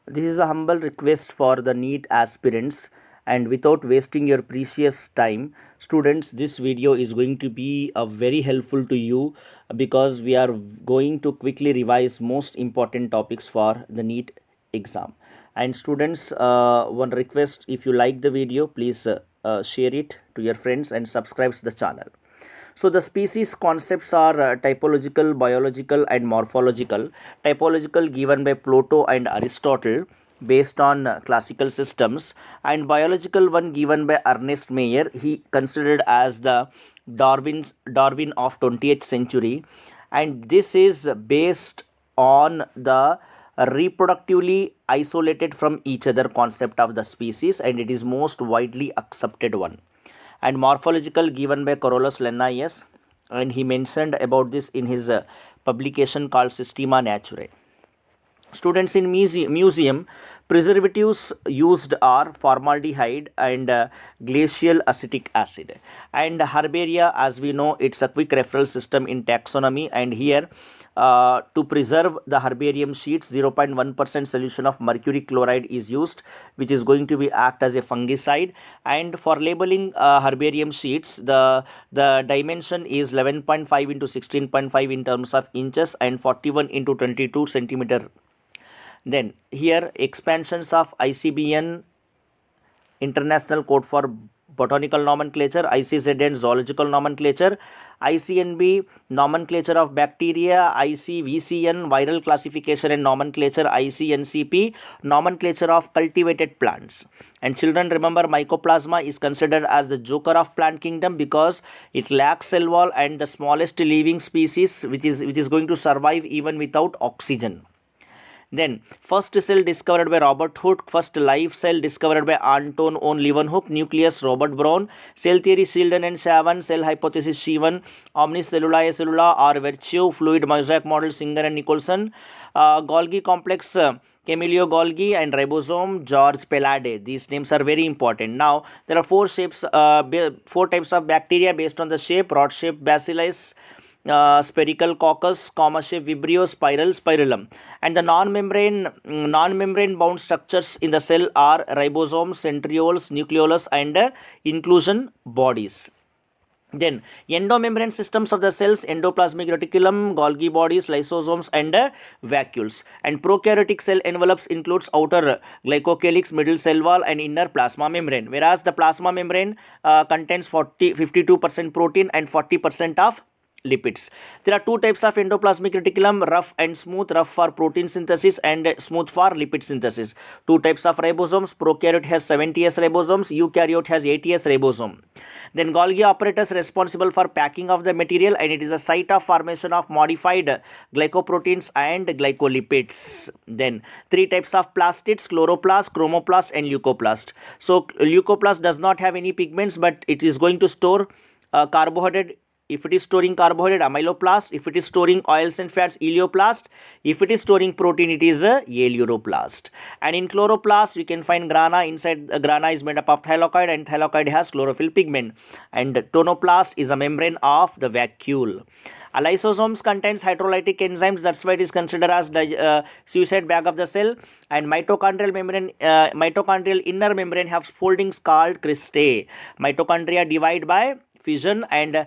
This is a humble request for the NEET aspirants, and without wasting your precious time, students, this video is going to be very helpful to you because we are going to quickly revise most important topics for the NEET exam. And students, one request: if you like the video, please share it to your friends and subscribe to the channel. So the species concepts are typological, biological, and morphological. Typological given by Plato and Aristotle based on classical systems, and biological one given by Ernest Mayr. He considered as the Darwin of 20th century, and this is based on the reproductively isolated from each other concept of the species, and it is most widely accepted one. And morphological given by Carolus Linnaeus, and he mentioned about this in his publication called Systema Naturae. Students, in museum, preservatives used are formaldehyde and glacial acetic acid. And herbaria, as we know, it's a quick referral system in taxonomy, and here to preserve the herbarium sheets, 0.1% solution of mercury chloride is used, which is going to be act as a fungicide. And for labeling herbarium sheets, the dimension is 11.5 into 16.5 in terms of inches and 41 into 22 centimeter. Then here expansions of ICBN, International Code for Botanical Nomenclature, ICZN Zoological Nomenclature, ICNB Nomenclature of Bacteria, ICVCN Viral Classification and Nomenclature, ICNCP Nomenclature of Cultivated Plants. And children, remember, Mycoplasma is considered as the joker of plant kingdom because it lacks cell wall and the smallest living species which is going to survive even without oxygen. Then, first cell discovered by Robert Hooke, first live cell discovered by Anton von Leeuwenhoek, nucleus Robert Brown, cell theory Sheldon and Shavon, cell hypothesis Sheehan, omnicellulae cellula or Virtue, fluid mosaic model Singer and Nicholson, Golgi complex Camillo Golgi, and ribosome George Pellade. These names are very important. Now, there are four types of bacteria based on the shape: rod shaped bacillus, spherical coccus, comma shape vibrio, spiral, spirillum. And the non-membrane bound structures in the cell are ribosomes, centrioles, nucleolus, and inclusion bodies. Then endomembrane systems of the cells: endoplasmic reticulum, Golgi bodies, lysosomes, and vacuoles. And prokaryotic cell envelopes includes outer glycocalyx, middle cell wall, and inner plasma membrane. Whereas the plasma membrane contains 52% protein and 40% of lipids. There are two types of endoplasmic reticulum: rough and smooth. Rough for protein synthesis and smooth for lipid synthesis. Two types of ribosomes: prokaryote has 70s ribosomes, eukaryote has 80s ribosome. Then Golgi apparatus responsible for packing of the material, and it is a site of formation of modified glycoproteins and glycolipids. Then three types of plastids: chloroplast, chromoplast, and leucoplast. So leucoplast does not have any pigments, but it is going to store carbohydrate. If it is storing carbohydrate, amyloplast. If it is storing oils and fats, elioplast. If it is storing protein, it is a aleuroplast. And in chloroplast, we can find grana. Inside grana is made up of thylakoid, and thylakoid has chlorophyll pigment. And tonoplast is a membrane of the vacuole. Lysosomes contains hydrolytic enzymes, that's why it is considered as suicide bag of the cell. And mitochondrial inner membrane has foldings called cristae. Mitochondria divide by fission, and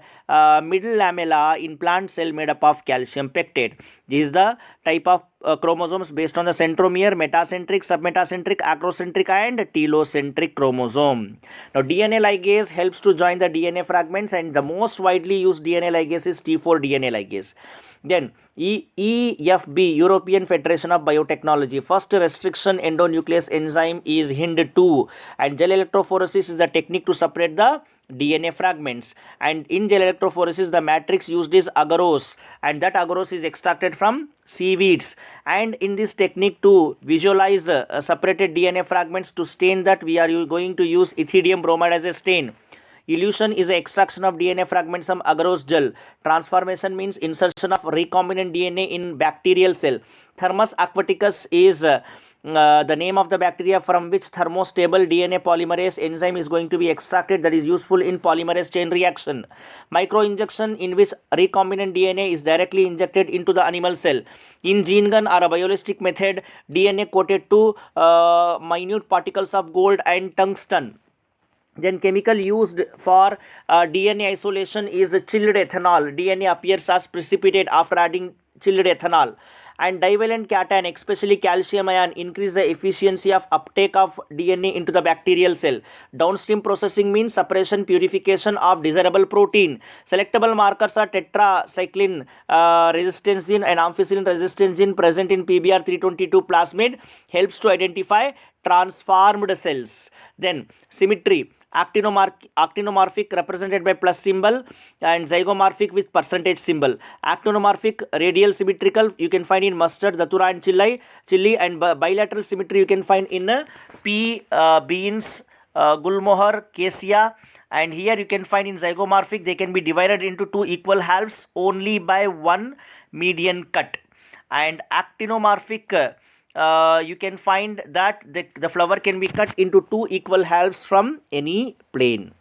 middle lamella in plant cell made up of calcium pectate. This is the type of chromosomes based on the centromere: metacentric, submetacentric, acrocentric, and telocentric chromosome. Now, DNA ligase helps to join the DNA fragments, and the most widely used DNA ligase is T4 DNA ligase. Then EFB, European Federation of Biotechnology, first restriction endonuclease enzyme is HIND2, and gel electrophoresis is the technique to separate the DNA fragments. And in gel electrophoresis, the matrix used is agarose, and that agarose is extracted from seaweeds. And in this technique to visualize separated DNA fragments to stain that, we are going to use ethidium bromide as a stain. Elution is the extraction of DNA fragments from agarose gel. Transformation means insertion of recombinant DNA in bacterial cell. Thermus aquaticus is the name of the bacteria from which thermostable DNA polymerase enzyme is going to be extracted, that is useful in polymerase chain reaction. Microinjection, in which recombinant DNA is directly injected into the animal cell. In gene gun or a biologistic method, DNA coated to minute particles of gold and tungsten. Then chemical used for DNA isolation is chilled ethanol. DNA appears as precipitate after adding chilled ethanol. And divalent cation, especially calcium ion, increase the efficiency of uptake of DNA into the bacterial cell. Downstream processing means separation, purification of desirable protein. Selectable markers are tetracycline resistance gene and ampicillin resistance gene present in PBr322 plasmid, helps to identify transformed cells. Then symmetry, actinomorphic represented by plus symbol and zygomorphic with percentage symbol. Actinomorphic radial symmetrical you can find in mustard, datura and chili, and bilateral symmetry you can find in beans, gulmohar, cassia, and here you can find in zygomorphic they can be divided into two equal halves only by one median cut. And actinomorphic you can find that the flower can be cut into two equal halves from any plane.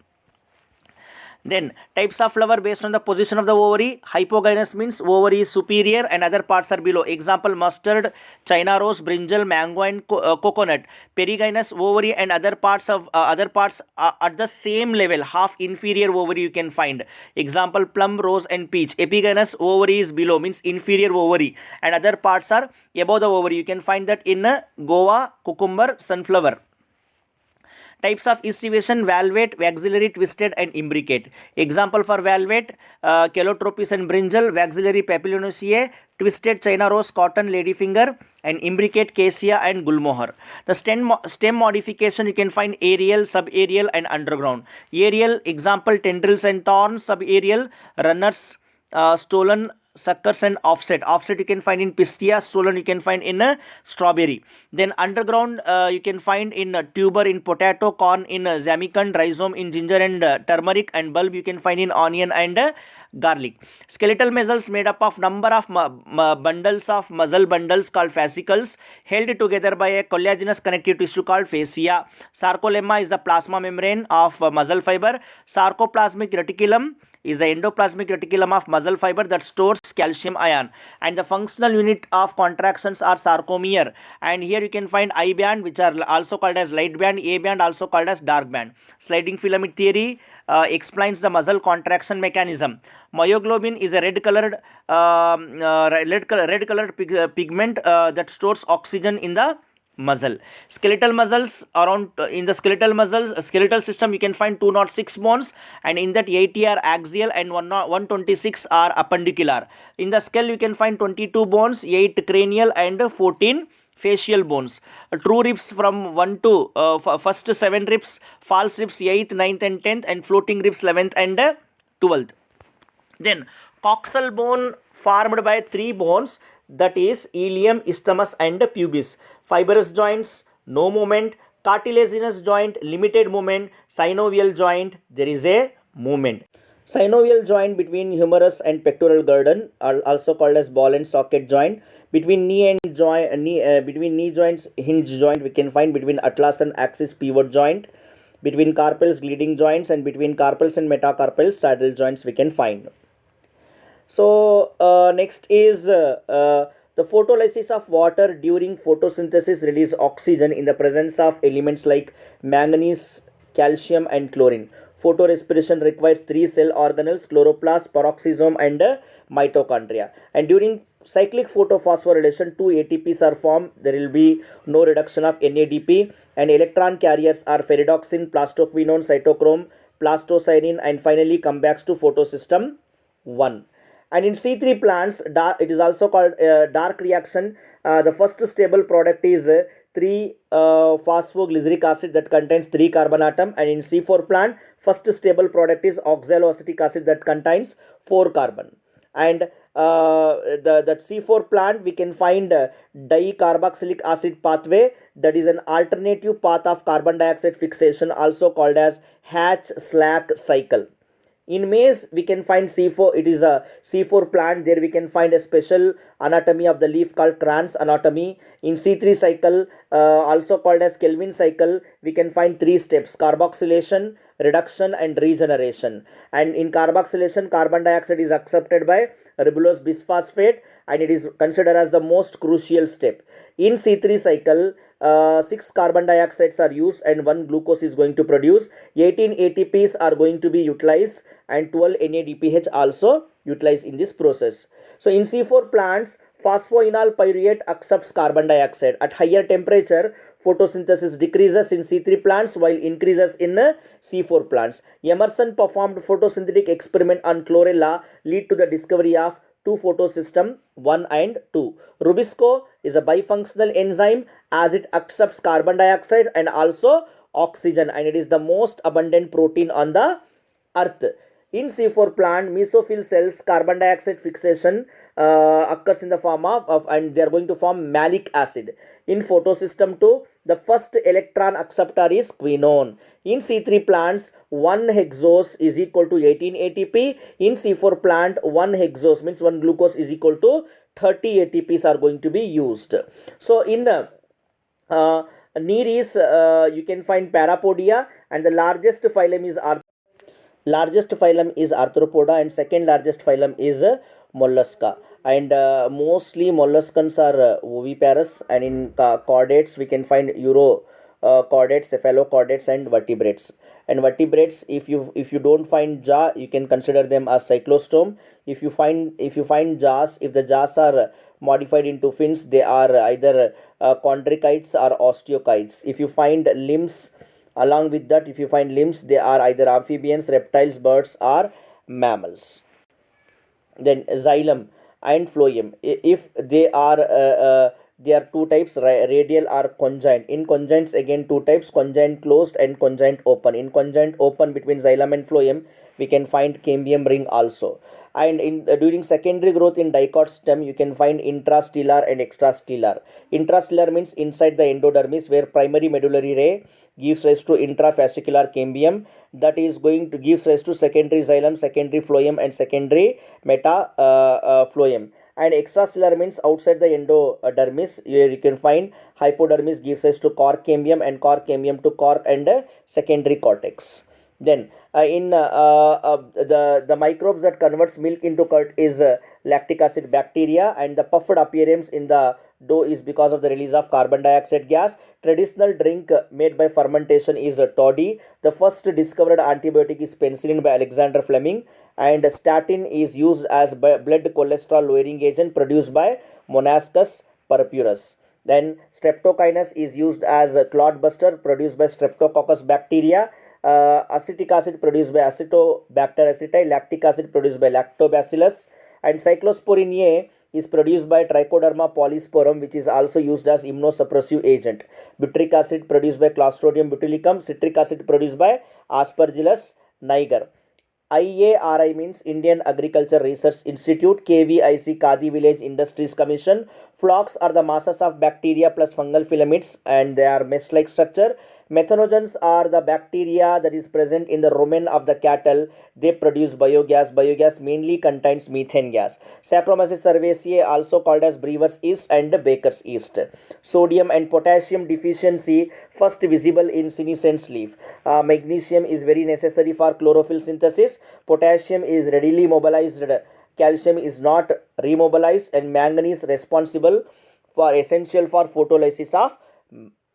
Then types of flower based on the position of the ovary. Hypogynous means ovary is superior and other parts are below. Example, mustard, china rose, brinjal, mango and coconut. Perigynous, ovary and other parts are at the same level, half inferior ovary you can find. Example, plum, rose and peach. Epigynous, ovary is below, means inferior ovary, and other parts are above the ovary. You can find that in guava, cucumber, sunflower. Types of estivation: valvate, waxillary, twisted and imbricate. Example for valvate, calotropis and brinjal, waxillary papilionaceae, twisted china rose, cotton, ladyfinger, and imbricate cassia and gulmohar. The stem modification you can find aerial, subaerial and underground. Aerial, example tendrils and thorns. Subaerial, runners, stolen, suckers and offset you can find in pistia, stolen you can find in strawberry. Then underground you can find in tuber in potato, corn in zamicund, rhizome in ginger and turmeric, and bulb you can find in onion and garlic. Skeletal muscles made up of number of bundles of muscle bundles called fascicles held together by a collagenous connective tissue called fascia. Sarcolemma is the plasma membrane of muscle fiber. Sarcoplasmic reticulum is the endoplasmic reticulum of muscle fiber that stores calcium ion, and the functional unit of contractions are sarcomere. And here you can find I band, which are also called as light band, A band also called as dark band. Sliding filament theory explains the muscle contraction mechanism. Myoglobin is a red colored pigment that stores oxygen in the muscle. Skeletal muscles around in the skeletal system you can find 206 bones, and in that 80 are axial and 126 are appendicular. In the skull you can find 22 bones, 8 cranial and 14 facial bones. True ribs from 1 to first 7 ribs, false ribs 8th, 9th and 10th, and floating ribs 11th and 12th. Then coxal bone formed by 3 bones, that is ilium, isthmus and pubis. Fibrous joints, no movement. Cartilaginous joint, limited movement. Synovial joint, there is a movement. Synovial joint between humerus and pectoral girdle are also called as ball and socket joint. Between knee joints, hinge joint we can find. Between atlas and axis, pivot joint. Between carpals, gliding joints, and between carpals and metacarpals, saddle joints we can find. So next is the photolysis of water. During photosynthesis release oxygen in the presence of elements like manganese, calcium and chlorine. Photorespiration requires 3 cell organelles: chloroplast, peroxisome and mitochondria. And during cyclic photophosphorylation 2 ATPs are formed. There will be no reduction of NADP, and electron carriers are ferredoxin, plastoquinone, cytochrome, plastocyanine, and finally come back to photosystem 1. And in C3 plants, it is also called dark reaction. The first stable product is 3-phosphoglyceric acid that contains 3 carbon atom, and in C4 plant, first stable product is oxaloacetic acid that contains 4 carbon. And that C4 plant we can find dicarboxylic acid pathway, that is an alternative path of carbon dioxide fixation, also called as Hatch-Slack cycle. In maize, we can find C4. It is a C4 plant. There we can find a special anatomy of the leaf called Kranz anatomy. In C3 cycle, also called as Kelvin cycle, we can find three steps: carboxylation, reduction, and regeneration. And in carboxylation, carbon dioxide is accepted by ribulose bisphosphate, and it is considered as the most crucial step. In C3 cycle, 6 carbon dioxides are used and 1 glucose is going to produce. 18 ATPs are going to be utilized and 12 NADPH also utilized in this process. So in C4 plants, phosphoenol pyruvate accepts carbon dioxide. At higher temperature, photosynthesis decreases in C3 plants while increases in C4 plants. Emerson performed photosynthetic experiment on chlorella lead to the discovery of two photosystem 1 and 2. Rubisco is a bifunctional enzyme as it accepts carbon dioxide and also oxygen, and it is the most abundant protein on the earth. In C4 plant, mesophyll cells carbon dioxide fixation occurs in the form of and they are going to form malic acid. In photosystem 2, the first electron acceptor is quinone. In C3 plants, 1 hexose is equal to 18 ATP. In C4 plant, 1 hexose means 1 glucose is equal to 30 ATPs are going to be used. So in NEET is you can find Parapodia, and the largest phylum is Arthropoda, and second largest phylum is Mollusca. And mostly molluscans are oviparous, and in chordates we can find chordates, cephalochordates, and vertebrates. And vertebrates, if you don't find jaw, you can consider them as cyclostome. If you find jaws, if the jaws are modified into fins, they are either chondrichites or osteochites. If you find limbs, along with that, if you find limbs, they are either amphibians, reptiles, birds, or mammals. Then xylem and phloem, if they are two types, radial or conjoint. In conjoints, again two types: conjoint closed and conjoint open. In conjoint open between xylem and phloem, we can find cambium ring also. And in during secondary growth in dicot stem, you can find intrastellar and extrastellar. Intrastellar means inside the endodermis, where primary medullary ray gives rise to intrafascicular cambium, that is going to give rise to secondary xylem, secondary phloem, and secondary metaphlloem. And extracellular means outside the endodermis, where you can find hypodermis gives rise to cork cambium, and cork cambium to cork and secondary cortex. Then the microbes that converts milk into curd is lactic acid bacteria, and the puffed appearance in the dough is because of the release of carbon dioxide gas. Traditional drink made by fermentation is toddy. The first discovered antibiotic is penicillin by Alexander Fleming, and statin is used as blood cholesterol lowering agent produced by Monascus purpurus. Then streptokinase is used as a clot buster produced by Streptococcus bacteria. Acetic acid produced by Acetobacter aceti, lactic acid produced by Lactobacillus, and cyclosporin A is produced by Trichoderma polysporum, which is also used as immunosuppressive agent. Butyric acid produced by Clostridium botulicum, citric acid produced by Aspergillus niger. IARI means Indian Agriculture Research Institute, KVIC Khadi Village Industries Commission. Flocks are the masses of bacteria plus fungal filaments, and they are mesh-like structure. Methanogens are the bacteria that is present in the rumen of the cattle. They produce biogas. Biogas mainly contains methane gas. Saccharomyces cerevisiae, also called as brewer's yeast and baker's yeast. Sodium and potassium deficiency first visible in senescence leaf. Magnesium is very necessary for chlorophyll synthesis. Potassium is readily mobilized. Calcium is not remobilized, and manganese responsible for essential for photolysis of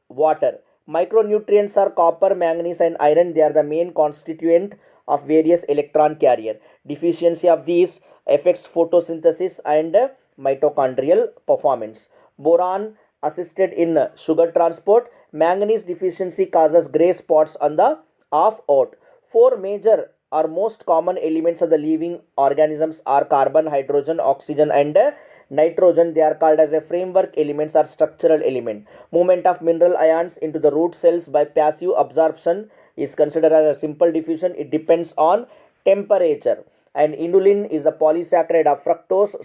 water. Micronutrients are copper, manganese, and iron. They are the main constituent of various electron carrier. Deficiency of these affects photosynthesis and mitochondrial performance. Boron assisted in sugar transport. Manganese deficiency causes gray spots on the off-out. Four major or most common elements of the living organisms are carbon, hydrogen, oxygen, and nitrogen. They are called as a framework elements or structural element. Movement of mineral ions into the root cells by passive absorption is considered as a simple diffusion. It depends on temperature. And inulin is a polysaccharide of fructose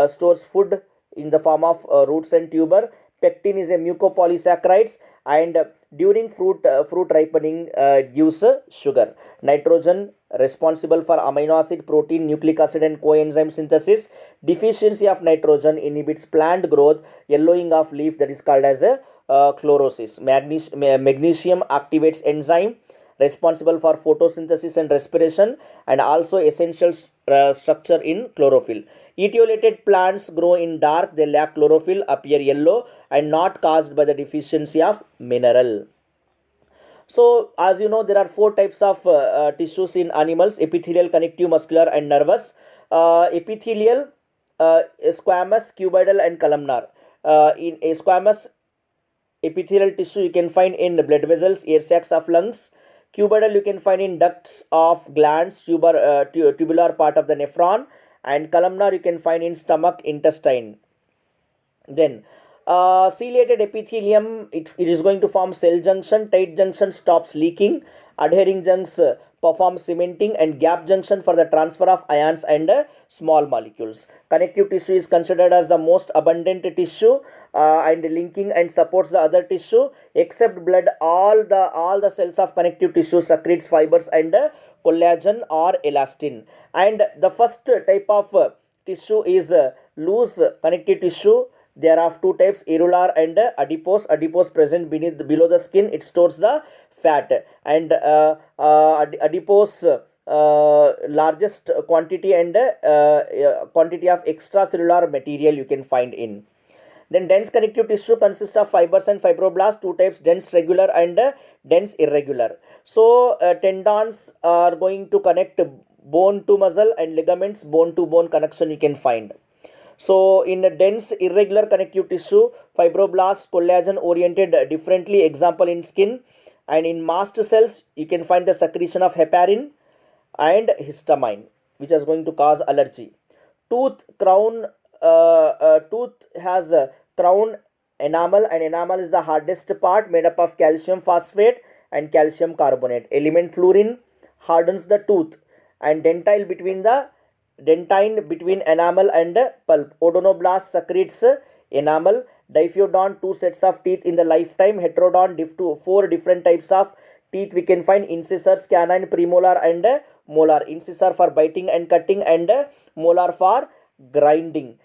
stores food in the form of roots and tuber. Pectin is a mucopolysaccharides, and during fruit ripening gives sugar. Nitrogen responsible for amino acid, protein, nucleic acid and coenzyme synthesis. Deficiency of nitrogen inhibits plant growth, yellowing of leaf, that is called as a chlorosis. Magnesium activates enzyme responsible for photosynthesis and respiration, and also essential structure in chlorophyll. Etiolated plants grow in dark, they lack chlorophyll, appear yellow and not caused by the deficiency of mineral. So as you know, there are four types of tissues in animals: epithelial, connective, muscular and nervous. Epithelial, squamous, cuboidal and columnar. In a squamous epithelial tissue you can find in blood vessels, air sacs of lungs. Cuboidal you can find in ducts of glands, tubular part of the nephron, and columnar you can find in stomach, intestine. Then ciliated epithelium, it is going to form cell junction. Tight junction stops leaking. Adhering junction perform cementing, and gap junction for the transfer of ions and small molecules. Connective tissue is considered as the most abundant tissue and linking and supports the other tissue. Except blood, all the cells of connective tissue secretes fibers and collagen or elastin. And the first type of tissue is loose connective tissue. There are two types, areolar and adipose. Adipose present below the skin, it stores the fat, and adipose largest quantity and quantity of extracellular material you can find in. Then dense connective tissue consists of fibers and fibroblasts, two types, dense regular and dense irregular. So tendons are going to connect bone to muscle, and ligaments bone to bone connection you can find. So in a dense irregular connective tissue, fibroblasts, collagen oriented differently, example in skin. And in mast cells you can find the secretion of heparin and histamine, which is going to cause allergy. Tooth crown, tooth has a crown enamel, and enamel is the hardest part, made up of calcium phosphate and calcium carbonate. Element fluorine hardens the tooth, and dentine between enamel and pulp. Odonoblast secretes enamel. Diphyodont, two sets of teeth in the lifetime. Heterodont, four different types of teeth we can find: incisors, canine, premolar and molar. Incisor for biting and cutting, and molar for grinding.